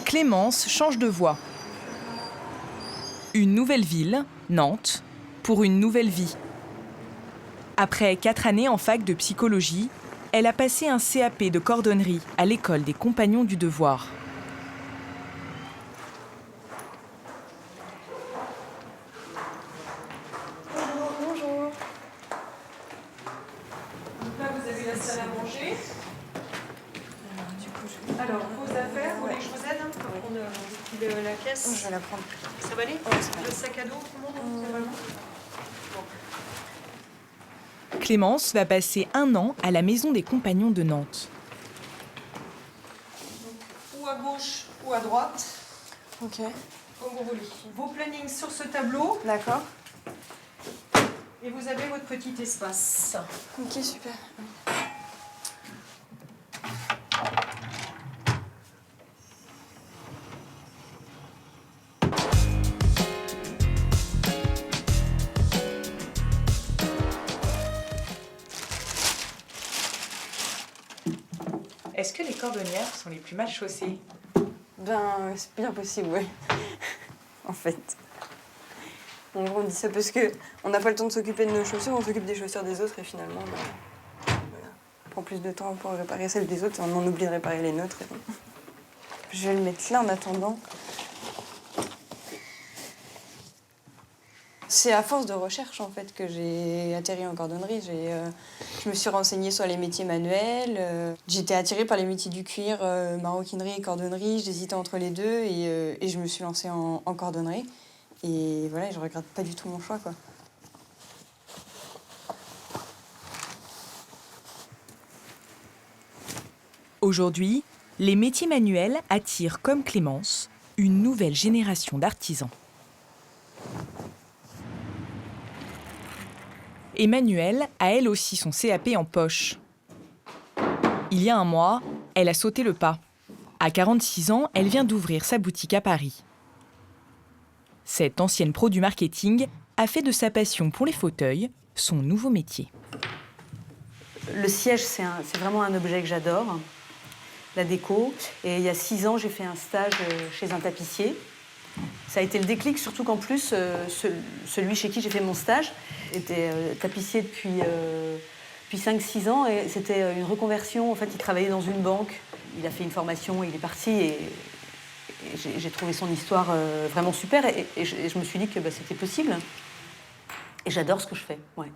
Clémence change de voie. Une nouvelle ville, Nantes, pour une nouvelle vie. Après 4 années en fac de psychologie, elle a passé un CAP de cordonnerie à l'école des Compagnons du Devoir. Bonjour. Donc là, vous avez la salle à manger. Alors, vos affaires, vous voulez que je vous aide pour prendre la caisse? Je vais la prendre. Ça va aller? Ouais, ça va. Le sac à dos, tout le monde, ça va bien? Clémence va passer 1 an à la Maison des Compagnons de Nantes. Ou à gauche ou à droite, Ok. comme vous voulez. Vos plannings sur ce tableau D'accord. et vous avez votre petit espace. Ok, super. Est-ce que les cordonnières sont les plus mal chaussées? Ben, c'est bien possible, oui. En fait. En gros, on dit ça parce que on n'a pas le temps de s'occuper de nos chaussures, on s'occupe des chaussures des autres et finalement, voilà. On prend plus de temps pour réparer celles des autres et on en oublie de réparer les nôtres. Je vais le mettre là en attendant. C'est à force de recherche en fait que j'ai atterri en cordonnerie. Je me suis renseignée sur les métiers manuels. J'étais attirée par les métiers du cuir, maroquinerie et cordonnerie. J'hésitais entre les deux et je me suis lancée en cordonnerie. Et voilà, je regrette pas du tout mon choix, quoi. Aujourd'hui, les métiers manuels attirent, comme Clémence, une nouvelle génération d'artisans. Emmanuelle a elle aussi son CAP en poche. Il y a 1 mois, elle a sauté le pas. À 46 ans, elle vient d'ouvrir sa boutique à Paris. Cette ancienne pro du marketing a fait de sa passion pour les fauteuils son nouveau métier. Le siège, c'est vraiment un objet que j'adore, la déco. Et il y a 6 ans, j'ai fait un stage chez un tapissier. Ça a été le déclic, surtout qu'en plus, celui chez qui j'ai fait mon stage était tapissier depuis 5-6 ans. Et c'était une reconversion. En fait, il travaillait dans une banque. Il a fait une formation, il est parti. Et j'ai trouvé son histoire vraiment super. Et je me suis dit que c'était possible. Et j'adore ce que je fais, ouais.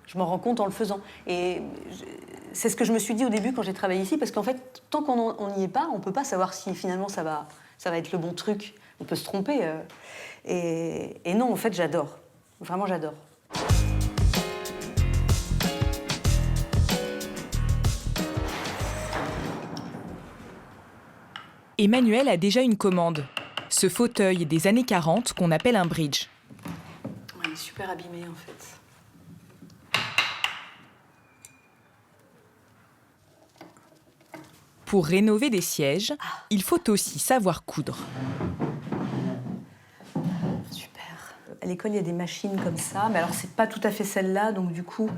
Je m'en rends compte en le faisant. Et c'est ce que je me suis dit au début quand j'ai travaillé ici, parce qu'en fait, tant qu'on n'y est pas, on ne peut pas savoir si finalement ça va être le bon truc. On peut se tromper. Et non, en fait, j'adore. Vraiment, j'adore. Emmanuelle a déjà une commande. Ce fauteuil des années 40 qu'on appelle un bridge. Il est super abîmé, en fait. Pour rénover des sièges, il faut aussi savoir coudre. Super. À l'école, il y a des machines comme ça. Mais alors, c'est pas tout à fait celle-là, donc du coup,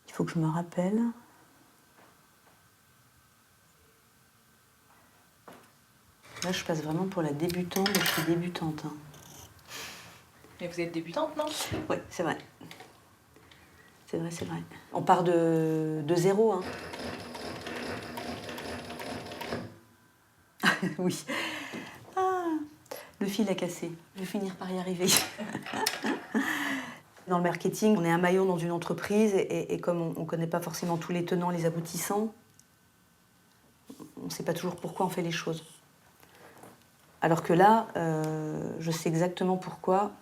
il faut que je me rappelle. Là, je passe vraiment pour la débutante, mais je suis débutante. Hein. Mais vous êtes débutante, non? Oui, c'est vrai. C'est vrai. On part de zéro, hein. Oui. Ah, le fil a cassé. Je vais finir par y arriver. Dans le marketing, on est un maillon dans une entreprise et comme on ne connaît pas forcément tous les tenants, les aboutissants, on ne sait pas toujours pourquoi on fait les choses. Alors que là, je sais exactement pourquoi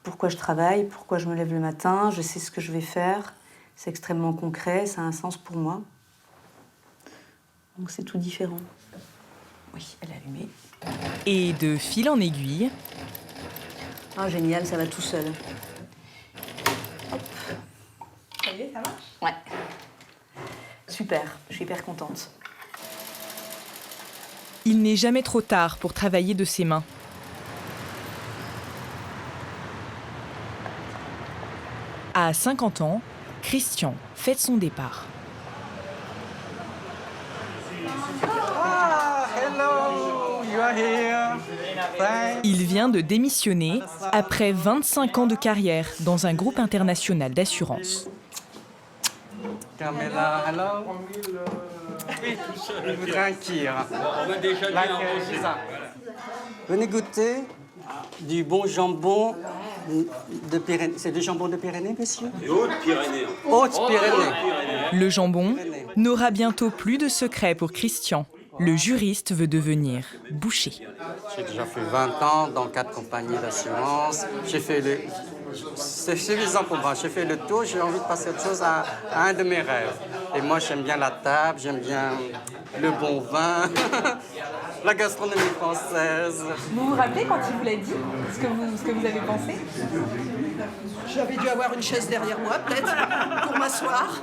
je travaille, pourquoi je me lève le matin, je sais ce que je vais faire. C'est extrêmement concret, ça a un sens pour moi. Donc c'est tout différent. Oui, elle est allumée. Et de fil en aiguille... Ah, génial, ça va tout seul. Hop. Ça y est, ça marche? Ouais. Super, je suis hyper contente. Il n'est jamais trop tard pour travailler de ses mains. À 50 ans, Christian fête son départ. Ah, hello! Il vient de démissionner après 25 ans de carrière dans un groupe international d'assurance. Carmela, hello. Je voudrais un kir. On va déjà bien arranger. Venez goûter du bon jambon de Pyrénées. C'est du jambon de Pyrénées, monsieur? Et Haute-Pyrénées. Haute-Pyrénées. Le jambon n'aura bientôt plus de secret pour Christian. Le juriste veut devenir boucher. J'ai déjà fait 20 ans dans 4 compagnies d'assurance. J'ai fait le... C'est suffisant pour moi. J'ai fait le tour. J'ai envie de passer autre chose à un de mes rêves. Et moi, j'aime bien la table, j'aime bien le bon vin, la gastronomie française. Vous vous rappelez quand il vous l'a dit ce que vous avez pensé? J'avais dû avoir une chaise derrière moi, peut-être, pour m'asseoir.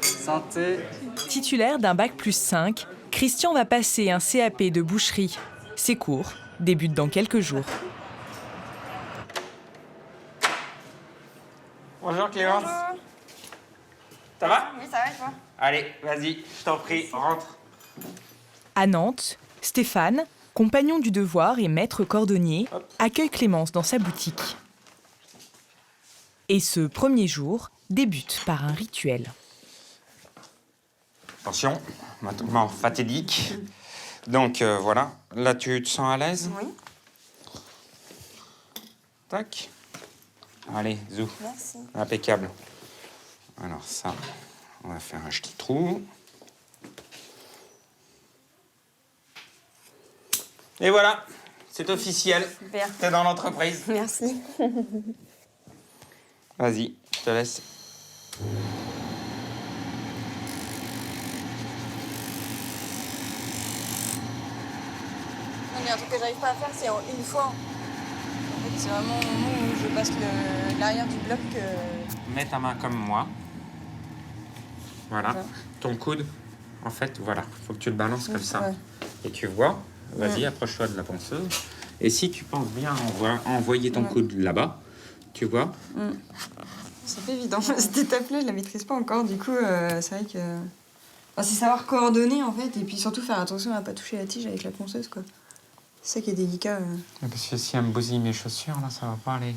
Santé. Titulaire d'un bac+5, Christian va passer un CAP de boucherie. Ses cours débutent dans quelques jours. Bonjour Clémence. Ça va? Oui, ça va, toi? Allez, vas-y, je t'en prie, rentre. À Nantes, Stéphane, compagnon du devoir et maître cordonnier, accueille Clémence dans sa boutique. Et ce premier jour débute par un rituel. Attention, moment fatidique. Donc voilà, là tu te sens à l'aise? Oui. Tac. Allez, zou. Merci. Impeccable. Alors ça, on va faire un petit trou. Et voilà, c'est officiel. Super. T'es dans l'entreprise. Merci. Vas-y, je te laisse. Non, mais un truc que j'arrive pas à faire, c'est en une fois. En fait, c'est vraiment au moment où je passe l'arrière du bloc que... Mets ta main comme moi. Voilà. Ouais. Ton coude, en fait, voilà. Faut que tu le balances comme ça. Ouais. Et tu vois, vas-y, approche-toi de la ponceuse. Et si tu penses bien envoyer ton coude là-bas, tu vois. C'est pas évident. Cette étape-là, je la maîtrise pas encore. Du coup, c'est vrai que... Enfin, c'est savoir coordonner, en fait. Et puis surtout faire attention à pas toucher la tige avec la ponceuse, quoi. C'est ça qui est délicat. Parce que si elle me bousille mes chaussures, là, ça va pas aller.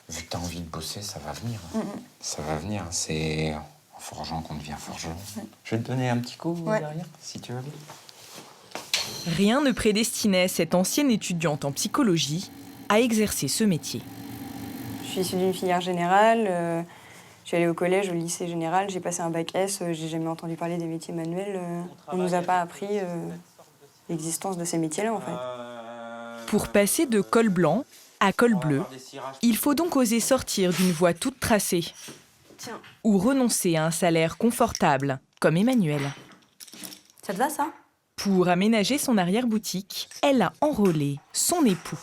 Vu que t'as envie de bosser, ça va venir. Ça va venir. C'est en forgeant qu'on devient forgeron. Je vais te donner un petit coup derrière, si tu veux bien. Rien ne prédestinait cette ancienne étudiante en psychologie à exercer ce métier. Je suis issue d'une filière générale. Je suis allée au collège, au lycée général. J'ai passé un bac S. J'ai jamais entendu parler des métiers manuels. On nous a pas appris l'existence de ces métiers-là, en fait. Pour passer de col blanc à col bleu, il faut donc oser sortir d'une voie toute tracée Tiens. ou renoncer à un salaire confortable, comme Emmanuel. Ça te va, ça? Pour aménager son arrière-boutique, elle a enrôlé son époux.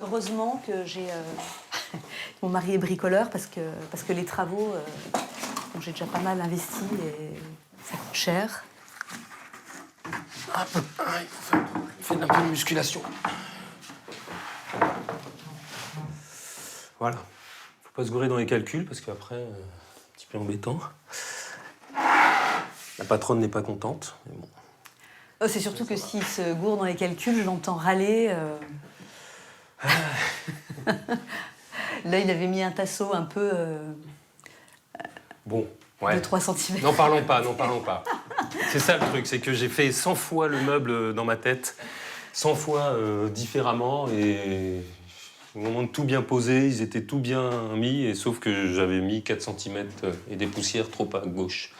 Heureusement que j'ai... Mon mari est bricoleur parce que les travaux, j'ai déjà pas mal investi et ça coûte cher. Faites un peu de musculation. Voilà. Faut pas se gourer dans les calculs parce qu'après, un petit peu embêtant. La patronne n'est pas contente, mais bon. Oh, c'est surtout que s'il se gourde dans les calculs, je l'entends râler. Là, il avait mis un tasseau un peu Bon, ouais. de 3 cm. N'en parlons pas, n'en parlons pas. C'est ça le truc, c'est que j'ai fait 100 fois le meuble dans ma tête, 100 fois différemment, et au moment de tout bien poser, ils étaient tout bien mis, et sauf que j'avais mis 4 cm et des poussières trop à gauche.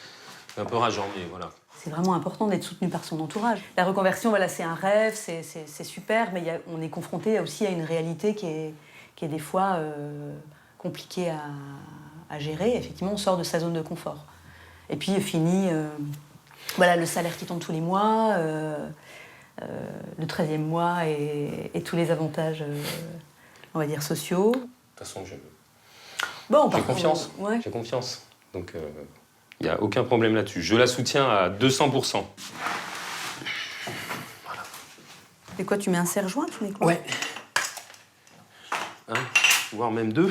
C'est un peu rageant, mais voilà. C'est vraiment important d'être soutenu par son entourage. La reconversion, voilà, c'est un rêve, c'est super, mais on est confronté aussi à une réalité qui est des fois compliquée à gérer. Effectivement, on sort de sa zone de confort. Et puis, fini, voilà, le salaire qui tombe tous les mois, le 13e mois et tous les avantages, on va dire, sociaux. De toute façon, Bon, j'ai confiance. Ouais. J'ai confiance. Donc, il n'y a aucun problème là-dessus. Je la soutiens à 200%. Et quoi, tu mets un serre-joint, tu mets quoi? Ouais. Hein? voire même 2.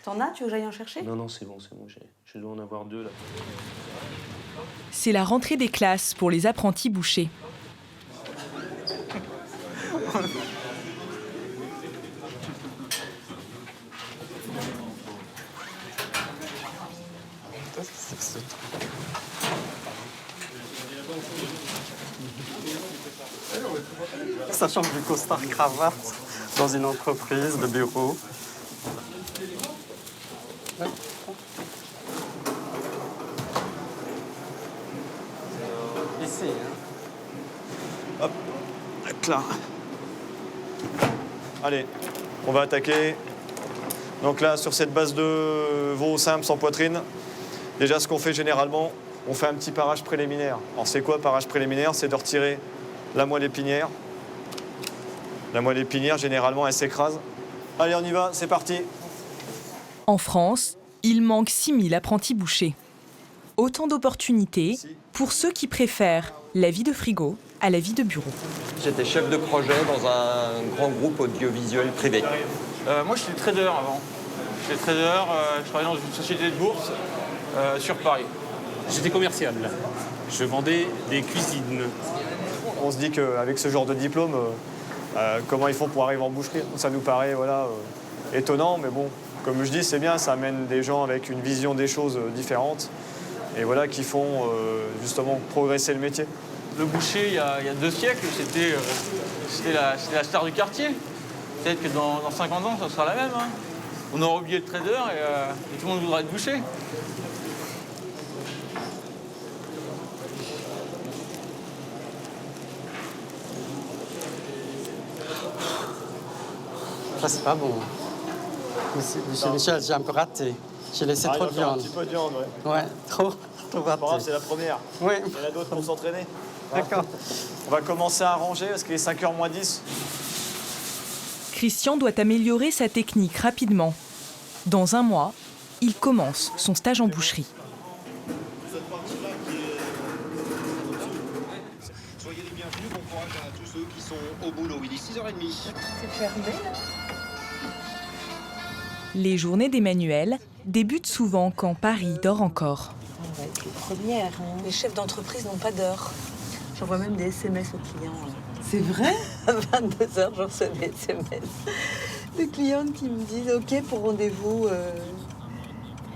T'en as? Tu veux que j'aille en chercher? Non, c'est bon, je dois en avoir 2 là. C'est la rentrée des classes pour les apprentis bouchers. Ça change du costard cravate dans une entreprise de bureau. Ici. Hop, là. Allez, on va attaquer. Donc là, sur cette base de veau simple sans poitrine, déjà ce qu'on fait généralement, on fait un petit parage préliminaire. Alors c'est quoi parage préliminaire? C'est de retirer la moelle épinière. La moelle épinière, généralement, elle s'écrase. Allez, on y va, c'est parti. En France, il manque 6000 apprentis bouchers. Autant d'opportunités pour ceux qui préfèrent la vie de frigo à la vie de bureau. J'étais chef de projet dans un grand groupe audiovisuel privé. Moi, j'étais trader avant. J'étais trader, je travaillais dans une société de bourse sur Paris. J'étais commercial. Je vendais des cuisines. On se dit qu'avec ce genre de diplôme, comment ils font pour arriver en boucherie? Ça nous paraît étonnant, mais bon, comme je dis, c'est bien, ça amène des gens avec une vision des choses différentes et voilà, qui font justement progresser le métier. Le boucher, il y a 2 siècles, c'était la star du quartier. Peut-être que dans 50 ans, ça sera la même. Hein. On aura oublié le trader et tout le monde voudra être boucher. Ça, c'est pas bon. Monsieur Michel, j'ai un peu raté. J'ai laissé trop de viande. Un petit peu de viande, ouais. Ouais, trop raté. C'est la première. Oui. Il y en a d'autres pour s'entraîner. D'accord. On va commencer à ranger parce qu'il est 5h moins 10. Christian doit améliorer sa technique rapidement. Dans un mois, il commence son stage en boucherie. Cette partie-là qui est... Soyez les bienvenus, bon courage à tous ceux qui sont au boulot. Il est 6h30. C'est fermé, là? Les journées d'Emmanuel débutent souvent quand Paris dort encore. On va être les premières. Hein. Les chefs d'entreprise n'ont pas d'heure. J'envoie même des SMS aux clients. C'est vrai? À 22h, j'en reçois des SMS de clientes qui me disent « Ok, pour rendez-vous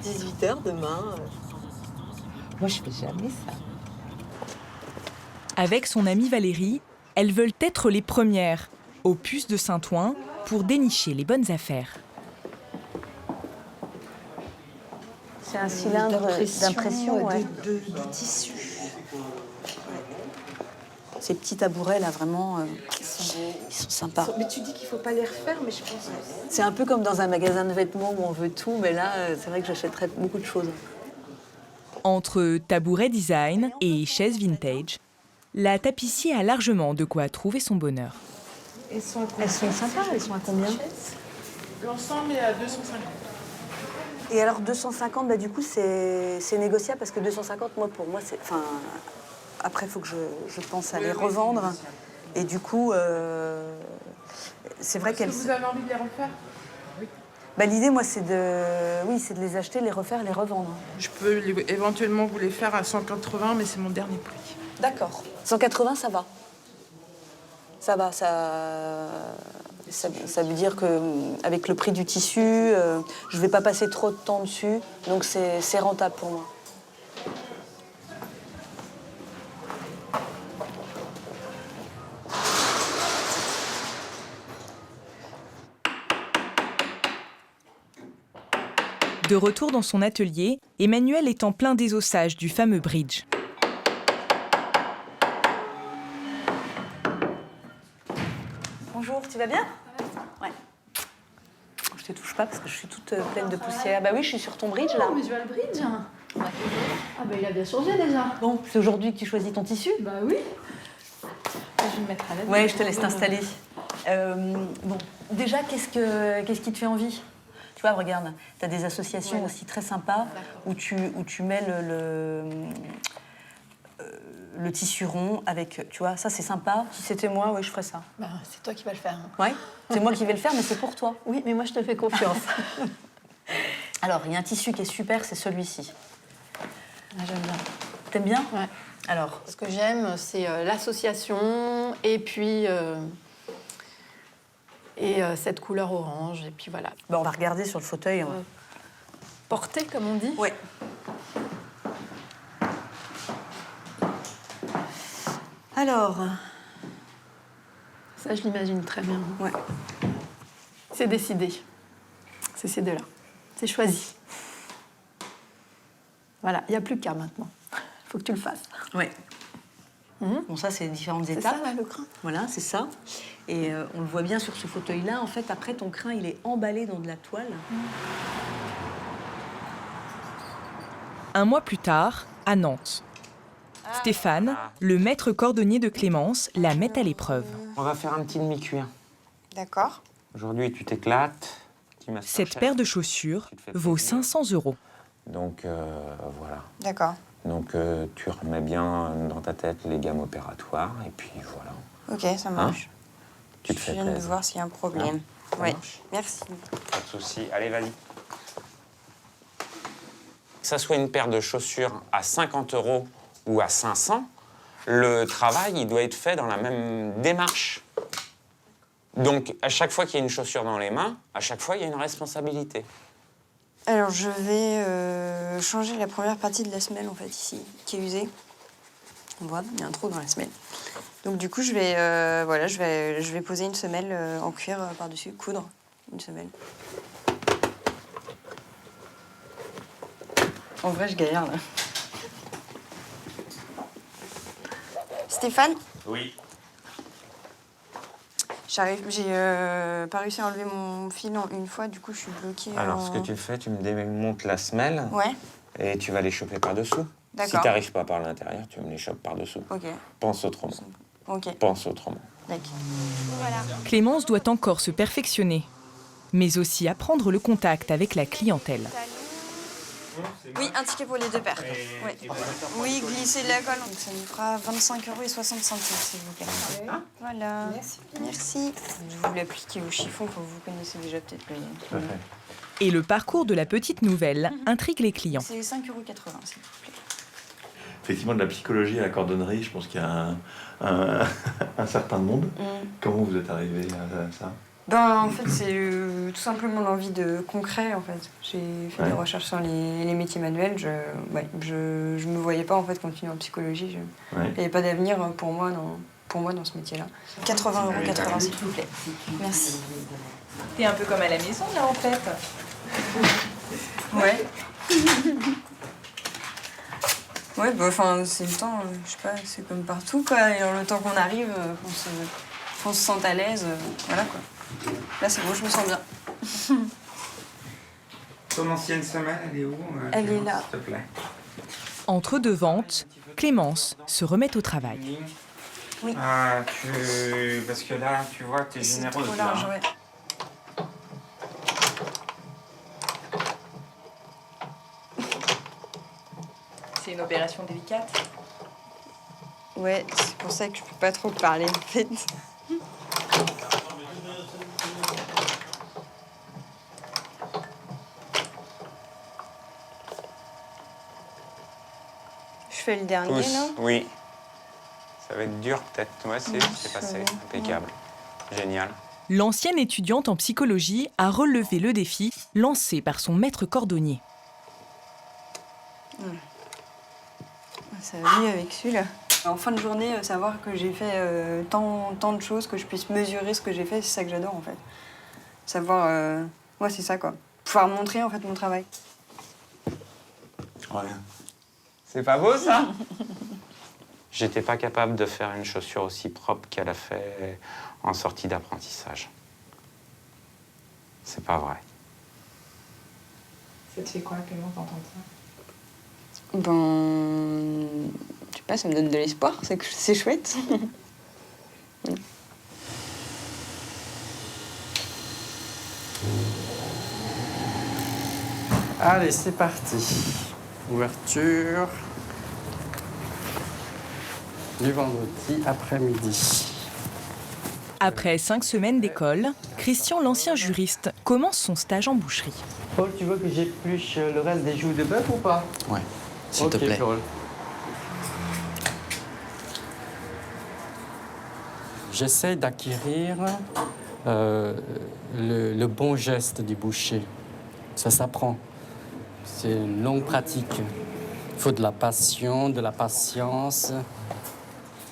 18h demain. » Moi, je fais jamais ça. Avec son amie Valérie, elles veulent être les premières, aux puces de Saint-Ouen, pour dénicher les bonnes affaires. C'est un cylindre d'impression, ouais. de tissu. Ces petits tabourets, là, vraiment, ils sont sympas. Mais tu dis qu'il ne faut pas les refaire, mais je pense que... C'est un peu comme dans un magasin de vêtements où on veut tout, mais là, c'est vrai que j'achèterais beaucoup de choses. Entre tabouret design et chaises vintage, la tapissier a largement de quoi trouver son bonheur. Elles sont sympas, elles sont à combien? L'ensemble est à 250. Et alors 250, bah, du coup, c'est négociable parce que 250, pour moi, c'est... Enfin, après, il faut que je pense à les revendre. Et du coup, c'est vrai qu'elles... Est-ce que vous avez envie de les refaire? Bah, l'idée, moi, c'est de les acheter, les refaire, les revendre. Je peux éventuellement vous les faire à 180, mais c'est mon dernier prix. D'accord. 180, ça va. Ça va, ça veut dire qu'avec le prix du tissu, je ne vais pas passer trop de temps dessus, donc c'est rentable pour moi. De retour dans son atelier, Emmanuel est en plein désossage du fameux bridge. Bonjour, tu vas bien? Ouais. Je te touche pas parce que je suis toute pleine de poussière. Bah oui, je suis sur ton bridge là. Oh, mais tu vois le bridge? Ouais. Ah bah il a bien changé déjà. Bon, c'est aujourd'hui que tu choisis ton tissu? Bah oui. Je vais me mettre à l'aise. Ouais, je te laisse t'installer. Bon, déjà, qu'est-ce qui te fait envie? Tu vois, regarde, tu as des associations aussi très sympas où tu mets le tissu rond avec, tu vois, ça c'est sympa. Si c'était moi, oui, je ferais ça. Bah, c'est toi qui vas le faire. Hein. Ouais, c'est moi qui vais le faire, mais c'est pour toi. Oui, mais moi je te fais confiance. Alors, il y a un tissu qui est super, c'est celui-ci. Ah, j'aime bien. T'aimes bien? Ouais. Alors, Ce que j'aime, c'est l'association et puis cette couleur orange. Et puis voilà. bon, on va regarder sur le fauteuil. Porter, comme on dit. Ouais. Alors, Ça, je l'imagine très bien. ouais. C'est décidé. C'est ces deux-là. C'est choisi. Voilà, il n'y a plus qu'à maintenant. Il faut que tu le fasses. Ouais. Bon, ça, c'est les différentes C'est étapes. ça, là, le crin. Voilà, c'est ça. Et on le voit bien sur ce fauteuil-là. En fait, après, ton crin, il est emballé dans de la toile. Un mois plus tard, à Nantes. Stéphane, le maître cordonnier de Clémence, la met à l'épreuve. On va faire un petit demi-cuir. D'accord. Aujourd'hui, tu t'éclates. Cette paire de chaussures vaut 500 €. Donc, voilà. D'accord. Donc, tu remets bien dans ta tête les gammes opératoires, et puis voilà. Ok, ça marche. Tu te Je fais viens de plaisir. voir s'il y a un problème. Hein, ça Oui, marche. merci. Pas de souci. Allez, vas-y. Que ça soit une paire de chaussures à 50 € ou à 500, le travail, il doit être fait dans la même démarche. Donc, à chaque fois qu'il y a une chaussure dans les mains, à chaque fois, il y a une responsabilité. Alors, je vais changer la première partie de la semelle, en fait, ici, qui est usée. On voit, il y a un trou dans la semelle. Donc, du coup, je vais poser une semelle en cuir par-dessus, coudre une semelle. En vrai, je galère, là. Stéphane, Oui. j'ai pas réussi à enlever mon fil en une fois, du coup, je suis bloquée. Alors, ce que tu fais, tu me démontes la semelle Ouais, et tu vas les choper par-dessous. Si d'accord. tu n'arrives pas par l'intérieur, tu me les chopes par-dessous. Ok, Pense autrement. ok, Pense autrement. d'accord. Clémence doit encore se perfectionner, mais aussi apprendre le contact avec la clientèle. Oui, un ticket pour les deux paires. Oui, oui, glisser de la colle. Donc ça nous fera 25,60 €, s'il vous plaît. Voilà. Merci. Merci. Je vais vous l'appliquer au chiffon, que vous connaissez déjà peut-être le... Et le parcours de la petite nouvelle intrigue les clients. C'est 5,80 €, s'il vous plaît. Effectivement, de la psychologie à la cordonnerie, je pense qu'il y a un certain monde. Comment vous êtes arrivé à ça? Ben, en fait, c'est tout simplement l'envie de concret, en fait. J'ai fait des recherches sur les métiers manuels. Je me voyais pas, en fait, continuer en psychologie. Il n'y avait pas d'avenir pour moi dans ce métier-là. 80,80 €, s'il vous plaît. Merci. T'es un peu comme à la maison, là, en fait. Ouais. Ouais, bah, enfin, c'est le temps, je sais pas, c'est comme partout, quoi. Et le temps qu'on arrive, qu'on se sente à l'aise, voilà, quoi. Là, c'est bon, je me sens bien. Ton ancienne semelle, elle est où? Elle est là. S'il te plaît. Entre deux ventes, Clémence se remet au travail. Oui. Parce que là, tu vois, t'es C'est généreuse. trop large, là. ouais. C'est une opération délicate. Ouais, c'est pour ça que je peux pas trop parler, en fait. Je fais le dernier, Pousse, là. oui. Ça va être dur, peut-être. Ouais, c'est passé. Impeccable. Génial. L'ancienne étudiante en psychologie a relevé le défi lancé par son maître cordonnier. Ça va mieux avec celui-là. En fin de journée, savoir que j'ai fait tant de choses, que je puisse mesurer ce que j'ai fait, c'est ça que j'adore, en fait. Savoir... moi, c'est ça, quoi. Pouvoir montrer, en fait, mon travail. Ouais. C'est pas beau, ça? J'étais pas capable de faire une chaussure aussi propre qu'elle a fait en sortie d'apprentissage. C'est pas vrai. Ça te fait quoi, Clément, d'entendre ça? Ben... Je sais pas, ça me donne de l'espoir, c'est chouette. Allez, c'est parti. Ouverture. du vendredi après-midi. Après 5 semaines d'école, Christian, l'ancien juriste, commence son stage en boucherie. Paul, tu veux que j'épluche le reste des joues de bœuf ou pas? Ouais, s'il te plaît. Paul. J'essaie d'acquérir le bon geste du boucher. Ça s'apprend. C'est une longue pratique. Il faut de la passion, de la patience.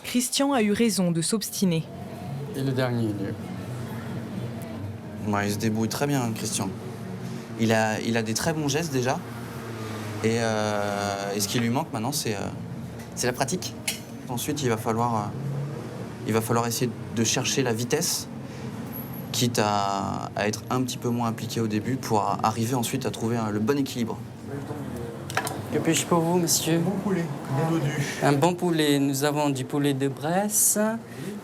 Christian a eu raison de s'obstiner. Et le dernier lieu. Ouais, il se débrouille très bien, Christian. Il a des très bons gestes déjà. Et ce qui lui manque maintenant, c'est la pratique. Ensuite, il va falloir essayer de chercher la vitesse, quitte à être un petit peu moins impliqué au début pour arriver ensuite à trouver le bon équilibre. Que puis-je pour vous, monsieur? Un bon poulet, bien dodu. Un bon poulet. Nous avons du poulet de Bresse,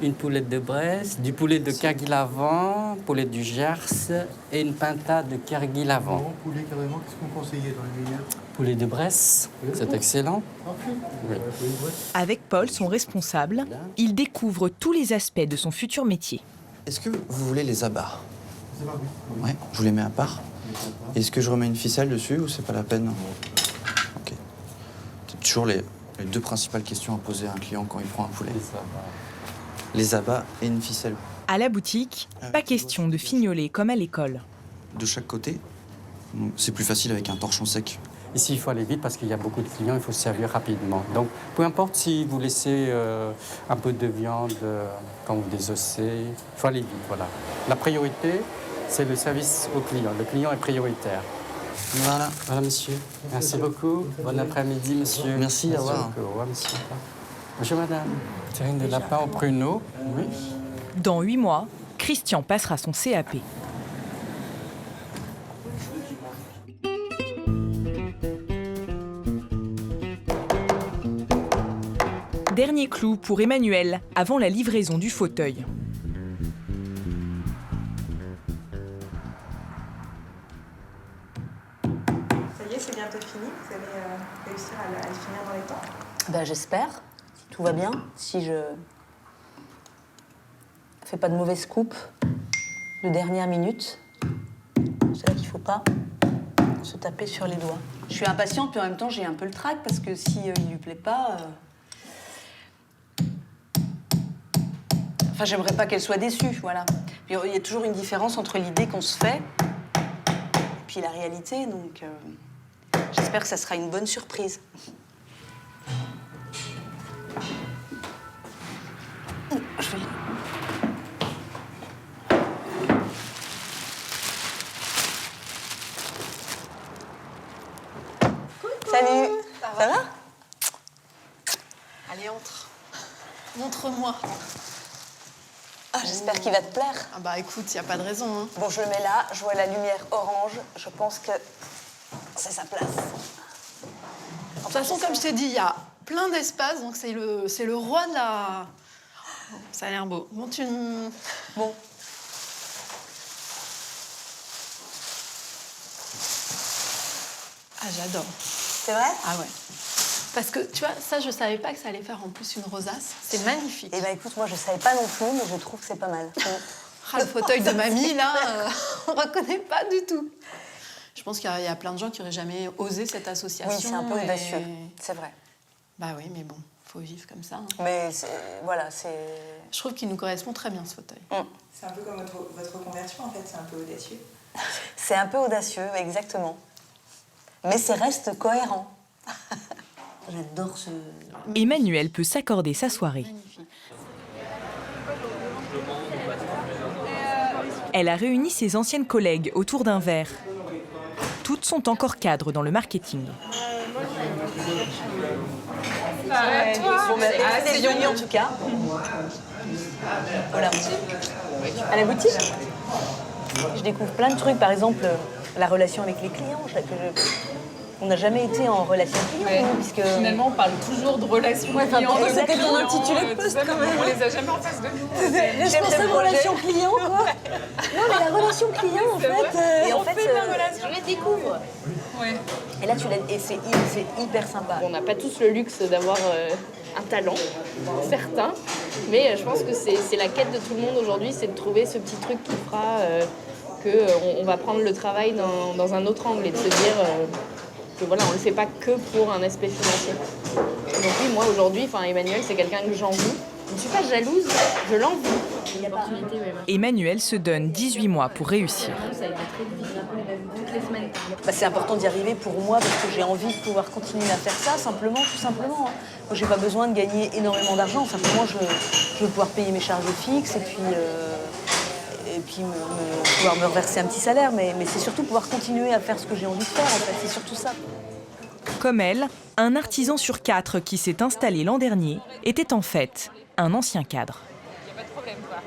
une poulette de Bresse, du poulet de Kerguilavant, poulet du Gers et une pintade de Kerguilavant. Bon poulet, carrément, qu'est-ce que vous conseillez dans les meilleurs? Poulet de Bresse, c'est excellent. Parfait. Oui. Avec Paul, son responsable, il découvre tous les aspects de son futur métier. Est-ce que vous voulez les abats? C'est pas bon. Ouais, je vous les mets à part. Est-ce que je remets une ficelle dessus ou c'est pas la peine? Ok. C'est toujours les deux principales questions à poser à un client quand il prend un poulet. Les abats et une ficelle. À la boutique, pas question de fignoler comme à l'école. De chaque côté, c'est plus facile avec un torchon sec. Ici, il faut aller vite parce qu'il y a beaucoup de clients, il faut se servir rapidement. Donc, peu importe si vous laissez un peu de viande quand vous désossez, il faut aller vite, voilà. La priorité, c'est le service au client. Le client est prioritaire. Voilà. Voilà, monsieur. Merci beaucoup. Bon après-midi, monsieur. Merci, au revoir. Au revoir, monsieur. Bonjour, madame. Terrine de lapin au pruneau. Oui. Dans 8 mois, Christian passera son CAP. Dernier clou pour Emmanuel, avant la livraison du fauteuil. Ça y est, c'est bientôt fini. Vous allez réussir à le finir dans les temps? Ben, j'espère, si tout va bien, si je fais pas de mauvaises coupes de dernière minute. C'est là qu'il faut pas se taper sur les doigts. Je suis impatiente, puis en même temps, j'ai un peu le trac, parce que si il lui plaît pas... Enfin, j'aimerais pas qu'elle soit déçue, voilà. Puis il y a toujours une différence entre l'idée qu'on se fait et puis la réalité, donc j'espère que ça sera une bonne surprise. Je vais... Salut. Ça va? Allez, entre. Montre-moi. Ah, j'espère qu'il va te plaire. Ah bah écoute, il n'y a pas de raison. Hein. Bon, je le mets là, je vois la lumière orange. Je pense que c'est sa place. De toute façon, comme je t'ai dit, il y a plein d'espace, donc c'est le roi de la... Oh, ça a l'air beau. Bon, Bon. Ah, j'adore. C'est vrai? Ah ouais. Parce que, tu vois, ça, je savais pas que ça allait faire en plus une rosace. C'est magnifique. Eh ben écoute, moi, je savais pas non plus, mais je trouve que c'est pas mal. Ah, le fauteuil de mamie, là, on reconnaît pas du tout. Je pense qu'il y a plein de gens qui auraient jamais osé cette association. Oui, c'est un peu audacieux, c'est vrai. Bah oui, mais bon, faut vivre comme ça. Hein. Mais voilà, c'est... Je trouve qu'il nous correspond très bien, ce fauteuil. C'est un peu comme votre reconversion, en fait, c'est un peu audacieux. C'est un peu audacieux, exactement. Mais ça reste cohérent. J'adore ce... Emmanuel peut s'accorder sa soirée. Elle a réuni ses anciennes collègues autour d'un verre. Toutes sont encore cadres dans le marketing. Merci d'être venue en tout cas. Voilà. À la boutique, je découvre plein de trucs. Par exemple, la relation avec les clients. On n'a jamais été en relation client, puisque... Finalement, on parle toujours de relations clients. C'est peut-être ton intitulé de poste, quand même. On les a jamais en face de nous. Responsable relation client, quoi. Non, mais la relation client, en fait... Et en fait, la relation. Je les découvre. Ouais. Et là, et c'est hyper sympa. On n'a pas tous le luxe d'avoir un talent, certain, mais je pense que c'est la quête de tout le monde aujourd'hui, c'est de trouver ce petit truc qui fera qu'on va prendre le travail dans un autre angle et de se dire que voilà, on ne le fait pas que pour un aspect financier. Donc oui, moi aujourd'hui, Emmanuel, c'est quelqu'un que j'envie. Je ne suis pas jalouse, je l'envie. Emmanuel se donne 18 mois pour réussir. C'est important d'y arriver pour moi parce que j'ai envie de pouvoir continuer à faire ça, tout simplement. Moi, j'ai pas besoin de gagner énormément d'argent, simplement je veux pouvoir payer mes charges fixes et puis pouvoir me reverser un petit salaire. Mais c'est surtout pouvoir continuer à faire ce que j'ai envie de faire, en fait, c'est surtout ça. Comme elle, un artisan sur 4 qui s'est installé l'an dernier était en fait un ancien cadre. Il n'y a pas de problème, quoi.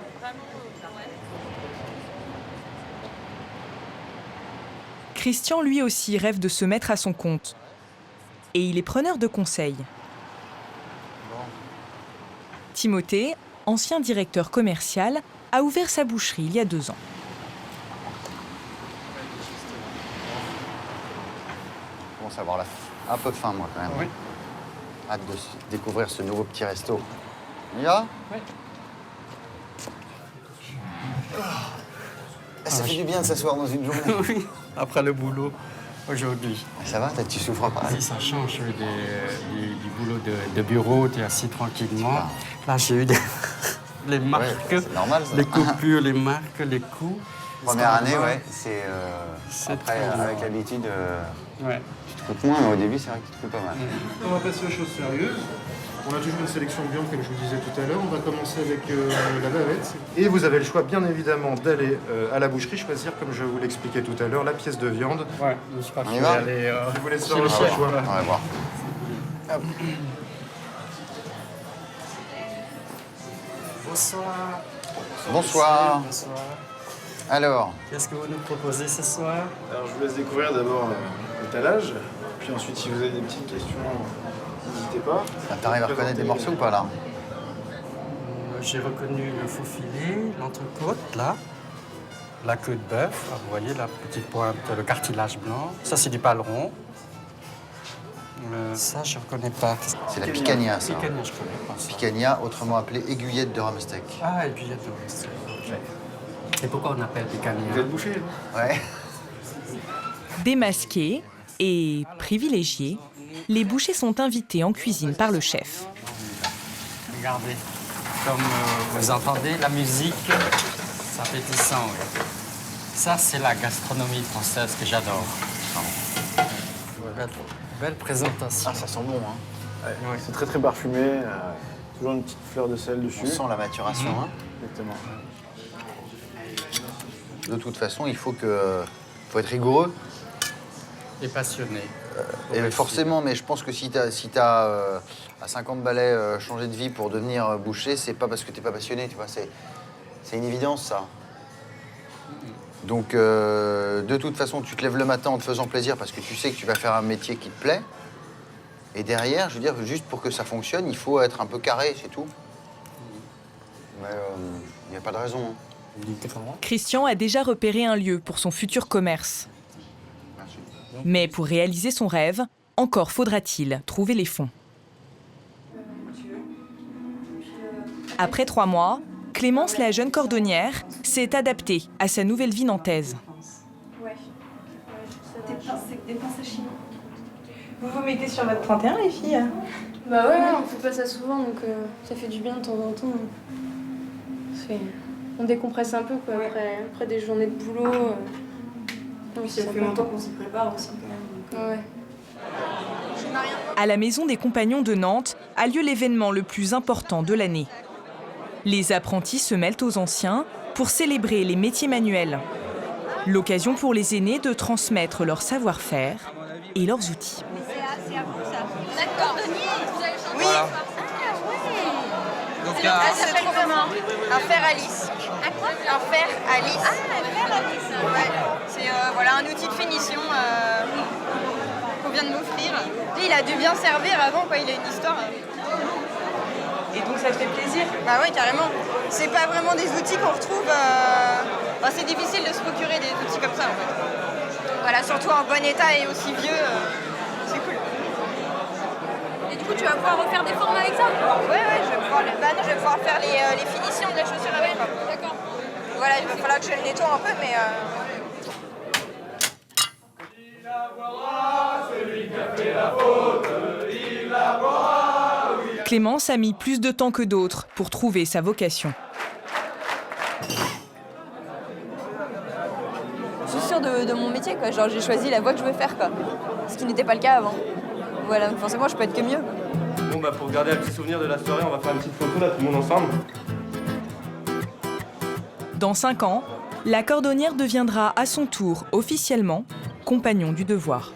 Christian, lui aussi, rêve de se mettre à son compte. Et il est preneur de conseils. Timothée, ancien directeur commercial, a ouvert sa boucherie il y a 2 ans. Je commence à avoir un peu faim, moi, quand même. Oui. Hâte de découvrir ce nouveau petit resto. On y va ? Oui. Ça fait du bien de s'asseoir dans une journée. Oui, après le boulot aujourd'hui. Ça va, tu souffres pas? Si, ça change du boulot de bureau, tu es assis tranquillement. Là, j'ai eu les marques, normal, ça. les coupures, les marques, les coups. Première année, ouais, c'est après, avec l'habitude, ouais. Tu te coupes moins, mais au début, c'est vrai que tu te coupes pas mal. On va passer aux choses sérieuses. On a toujours une sélection de viande, comme je vous disais tout à l'heure. On va commencer avec la bavette. Et vous avez le choix, bien évidemment, d'aller à la boucherie, choisir, comme je vous l'expliquais tout à l'heure, la pièce de viande. Ouais, je crois que on y va. Je vous laisse faire le choix. On va voir. Hop. Bonsoir. Bonsoir. Bonsoir. Alors, qu'est-ce que vous nous proposez ce soir? Alors, je vous laisse découvrir d'abord l'étalage. Puis ensuite, si vous avez des petites questions, n'hésitez pas. T'arrives à reconnaître des morceaux ou pas, là? J'ai reconnu le faux filet, l'entrecôte, là. La queue de bœuf, vous voyez, la petite pointe, le cartilage blanc. Ça, c'est du paleron. Ça, je ne reconnais pas. C'est la picanha, ça. Picanha, je connais pas. Picanha, autrement appelée aiguillette de rhum steak. Ah, aiguillette de rhum steak. Okay. Et pourquoi on appelle picanha? Vous êtes bouché, là? Ouais. Démasqués et privilégiés, les bouchers sont invités en cuisine par le chef. Regardez, comme vous entendez, la musique, c'est appétissant. Oui. Ça, c'est la gastronomie française que j'adore. Belle présentation. Ah, ça sent bon, hein. Ouais. C'est très très parfumé, toujours une petite fleur de sel dessus. On sent la maturation, hein. Exactement. De toute façon, il faut être rigoureux. Et passionné. Et forcément, mais je pense que si t'as à 50 balais changé de vie pour devenir boucher, c'est pas parce que t'es pas passionné, tu vois, c'est une évidence, ça. Donc, de toute façon, tu te lèves le matin en te faisant plaisir parce que tu sais que tu vas faire un métier qui te plaît. Et derrière, je veux dire, juste pour que ça fonctionne, il faut être un peu carré, c'est tout. Mais il n'y a pas de raison. Hein. Christian a déjà repéré un lieu pour son futur commerce. Mais pour réaliser son rêve, encore faudra-t-il trouver les fonds. Après 3 mois, Clémence, la jeune cordonnière, s'est adaptée à sa nouvelle vie nantaise. Ouais. Des pinces à chine. Vous vous mettez sur votre 31, les filles? Bah ouais, on fait pas ça souvent, donc ça fait du bien de temps en temps. On décompresse un peu, quoi, après des journées de boulot. Puis ça fait longtemps qu'on s'y prépare aussi, quand même. Ouais. À la Maison des Compagnons de Nantes a lieu l'événement le plus important de l'année. Les apprentis se mêlent aux anciens pour célébrer les métiers manuels. L'occasion pour les aînés de transmettre leur savoir-faire et leurs outils. C'est à vous, ça. D'accord. Oui. Voilà. Donc, ça s'appelle comment? Un fer à lisse. Un quoi? Un fer à lisse. Ah, un fer à lisse. Ouais. C'est voilà, un outil de finition qu'on vient de m'offrir. Lui, il a dû bien servir avant, quoi. Il a une histoire. Et donc ça te fait plaisir? Bah oui, carrément. C'est pas vraiment des outils qu'on retrouve. Enfin, c'est difficile de se procurer des outils comme ça, en fait. Voilà, surtout en bon état et aussi vieux. C'est cool. Et du coup, tu vas pouvoir refaire des formes avec ça? Ouais, je vais pouvoir faire les finitions de la chaussure avec. D'accord. Voilà, il va falloir que je le nettoie un peu, mais... Clémence a mis plus de temps que d'autres pour trouver sa vocation. Je suis sûre de mon métier, quoi. Genre, j'ai choisi la voie que je veux faire, quoi. Ce qui n'était pas le cas avant. Voilà, donc forcément, je peux être que mieux. Bon, bah, pour garder un petit souvenir de la soirée, on va faire une petite photo, là, tout le monde ensemble. Dans 5 ans, la cordonnière deviendra à son tour officiellement compagnon du devoir.